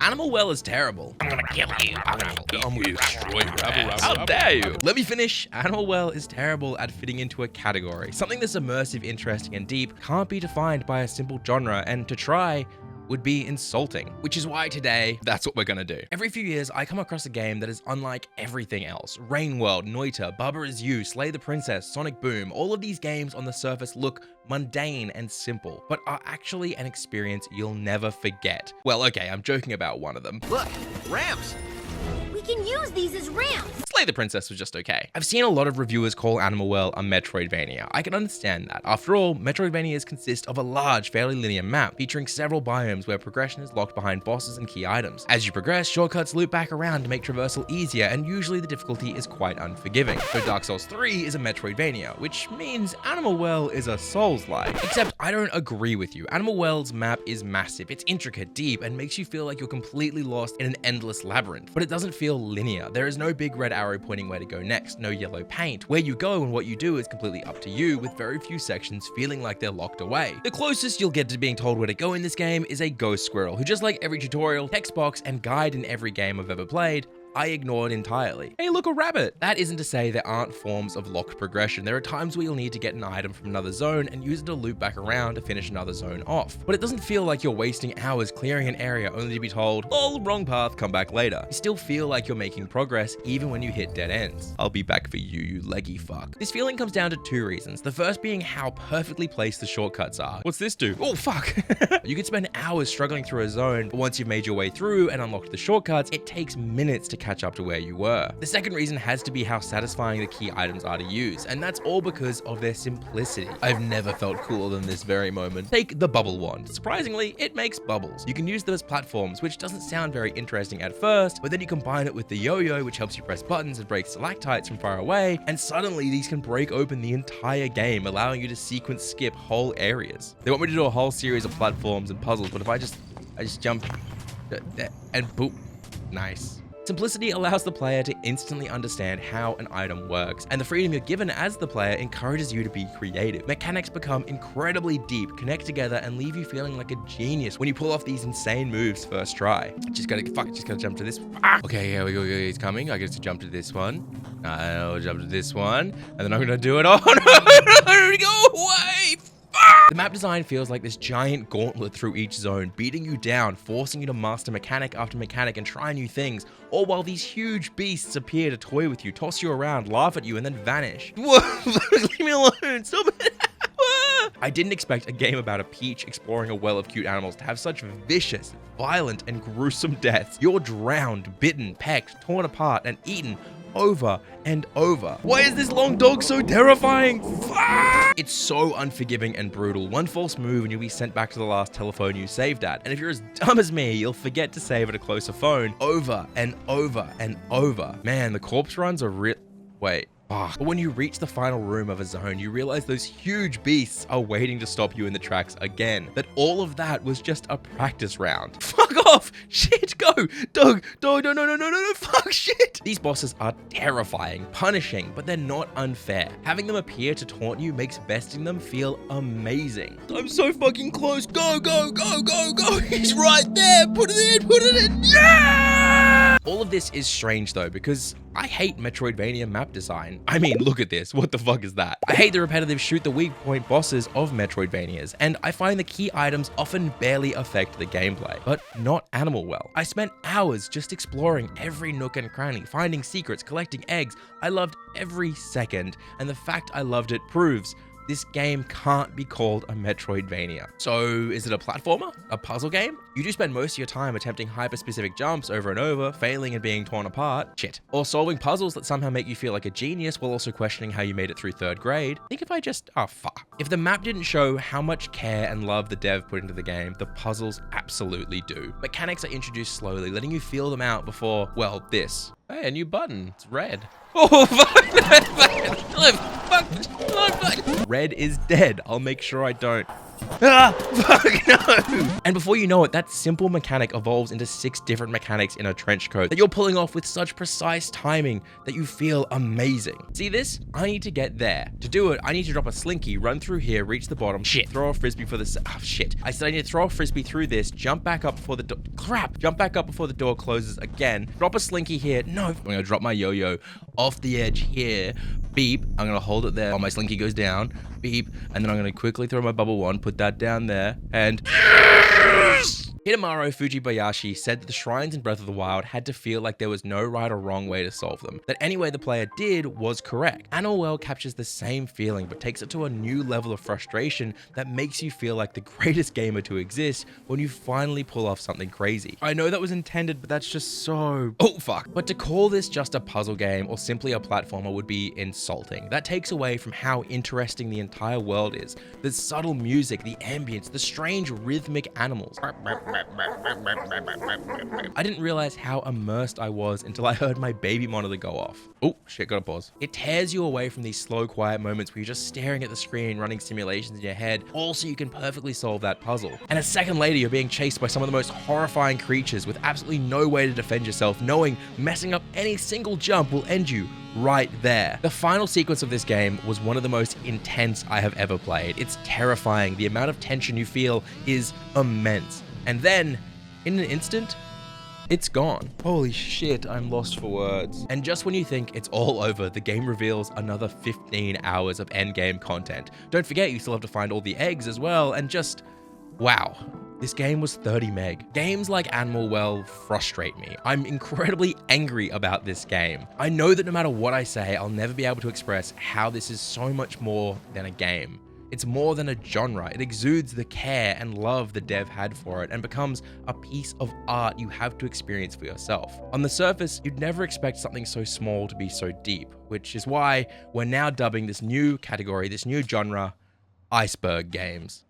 Animal Well is terrible. I'm gonna kill you. I'm gonna destroy you. How dare you? Let me finish. Animal Well is terrible at fitting into a category. Something that's immersive, interesting, and deep can't be defined by a simple genre, and to try would be insulting, which is why today, that's what we're gonna do. Every few years, I come across a game that is unlike everything else. Rain World, Noita, Bubba Is You, Slay the Princess, Sonic Boom, all of these games on the surface look mundane and simple, but are actually an experience you'll never forget. Well, okay, I'm joking about one of them. Look, ramps. We can use these as ramps. Slay the Princess was just okay. I've seen a lot of reviewers call Animal Well a Metroidvania. I can understand that. After all, Metroidvanias consist of a large, fairly linear map featuring several biomes where progression is locked behind bosses and key items. As you progress, shortcuts loop back around to make traversal easier, and usually the difficulty is quite unforgiving. So Dark Souls 3 is a Metroidvania, which means Animal Well is a Souls-like. Except I don't agree with you. Animal Well's map is massive, it's intricate, deep, and makes you feel like you're completely lost in an endless labyrinth. But it doesn't feel linear. There is no big red arrow pointing where to go next, no yellow paint. Where you go and what you do is completely up to you, with very few sections feeling like they're locked away. The closest you'll get to being told where to go in this game is a ghost squirrel, who, just like every tutorial, text box, and guide in every game I've ever played, I ignored entirely. Hey, look, a rabbit! That isn't to say there aren't forms of locked progression. There are times where you'll need to get an item from another zone and use it to loop back around to finish another zone off. But it doesn't feel like you're wasting hours clearing an area only to be told, "Oh, wrong path, come back later." You still feel like you're making progress even when you hit dead ends. I'll be back for you, you leggy fuck. This feeling comes down to two reasons. The first being how perfectly placed the shortcuts are. What's this do? Oh, fuck! You could spend hours struggling through a zone, but once you've made your way through and unlocked the shortcuts, it takes minutes to catch up to where you were. The second reason has to be how satisfying the key items are to use, and that's all because of their simplicity. I've never felt cooler than this very moment. Take the bubble wand. Surprisingly, it makes bubbles. You can use them as platforms, which doesn't sound very interesting at first, but then you combine it with the yo-yo, which helps you press buttons and break stalactites from far away, and suddenly these can break open the entire game, allowing you to sequence skip whole areas. They want me to do a whole series of platforms and puzzles, but if I just jump and boop, nice. Simplicity allows the player to instantly understand how an item works, and the freedom you're given as the player encourages you to be creative. Mechanics become incredibly deep, connect together, and leave you feeling like a genius when you pull off these insane moves first try. Just gotta jump to this. Okay, here we go, he's coming. I get to jump to this one. I'll jump to this one, and then I'm gonna do it. Oh no, go away! The map design feels like this giant gauntlet through each zone, beating you down, forcing you to master mechanic after mechanic and try new things, all while these huge beasts appear to toy with you, toss you around, laugh at you, and then vanish. Leave me alone, stop it! I didn't expect a game about a peach exploring a well of cute animals to have such vicious, violent, and gruesome deaths. You're drowned, bitten, pecked, torn apart, and eaten over and over. Why is this long dog so terrifying? It's so unforgiving and brutal. One false move and you'll be sent back to the last telephone you saved at. And if you're as dumb as me, you'll forget to save at a closer phone over and over and over. Man, the corpse runs are real. Wait. But when you reach the final room of a zone, you realize those huge beasts are waiting to stop you in the tracks again. That all of that was just a practice round. Fuck off! Shit, go! Dog, no, fuck, shit! These bosses are terrifying, punishing, but they're not unfair. Having them appear to taunt you makes besting them feel amazing. I'm so fucking close, go! He's right there! Put it in! Yeah! All of this is strange though, because I hate Metroidvania map design. I mean, look at this. What the fuck is that? I hate the repetitive shoot the weak point bosses of Metroidvanias, and I find the key items often barely affect the gameplay, but not Animal Well. I spent hours just exploring every nook and cranny, finding secrets, collecting eggs. I loved every second, and the fact I loved it proves this game can't be called a Metroidvania. So is it a platformer? A puzzle game? You do spend most of your time attempting hyper-specific jumps over and over, failing and being torn apart. Shit. Or solving puzzles that somehow make you feel like a genius while also questioning how you made it through 3rd grade. Think if I just, oh fuck. If the map didn't show how much care and love the dev put into the game, the puzzles absolutely do. Mechanics are introduced slowly, letting you feel them out before, well, this. Hey, a new button. It's red. Oh, fuck. fuck. Red is dead. I'll make sure I don't. Ah, fuck no! And before you know it, that simple mechanic evolves into 6 different mechanics in a trench coat that you're pulling off with such precise timing that you feel amazing. See this? I need to get there. To do it, I need to drop a slinky, run through here, reach the bottom, shit, throw a frisbee for the shit. I said I need to throw a frisbee through this, jump back up before the door, crap, jump back up before the door closes again, drop a slinky here, no, I'm gonna drop my yo-yo off the edge here, beep, I'm gonna hold it there while my slinky goes down, beep, and then I'm gonna quickly throw my bubble wand, put that down there, and Hidemaru Fujibayashi said that the shrines in Breath of the Wild had to feel like there was no right or wrong way to solve them, that any way the player did was correct. Animal captures the same feeling but takes it to a new level of frustration that makes you feel like the greatest gamer to exist when you finally pull off something crazy. I know that was intended, but that's just so... oh fuck. But to call this just a puzzle game or simply a platformer would be insulting. That takes away from how interesting the entire world is. The subtle music, the ambience, the strange rhythmic animals. I didn't realize how immersed I was until I heard my baby monitor go off. Oh, shit, gotta pause. It tears you away from these slow, quiet moments where you're just staring at the screen, running simulations in your head, all so you can perfectly solve that puzzle. And a second later, you're being chased by some of the most horrifying creatures with absolutely no way to defend yourself, knowing messing up any single jump will end you right there. The final sequence of this game was one of the most intense I have ever played. It's terrifying. The amount of tension you feel is immense. And then, in an instant, it's gone. Holy shit, I'm lost for words. And just when you think it's all over, the game reveals another 15 hours of endgame content. Don't forget, you still have to find all the eggs as well, and just, wow. This game was 30 meg. Games like Animal, well, frustrate me. I'm incredibly angry about this game. I know that no matter what I say, I'll never be able to express how this is so much more than a game. It's more than a genre. It exudes the care and love the dev had for it and becomes a piece of art you have to experience for yourself. On the surface, you'd never expect something so small to be so deep, which is why we're now dubbing this new category, this new genre, iceberg games.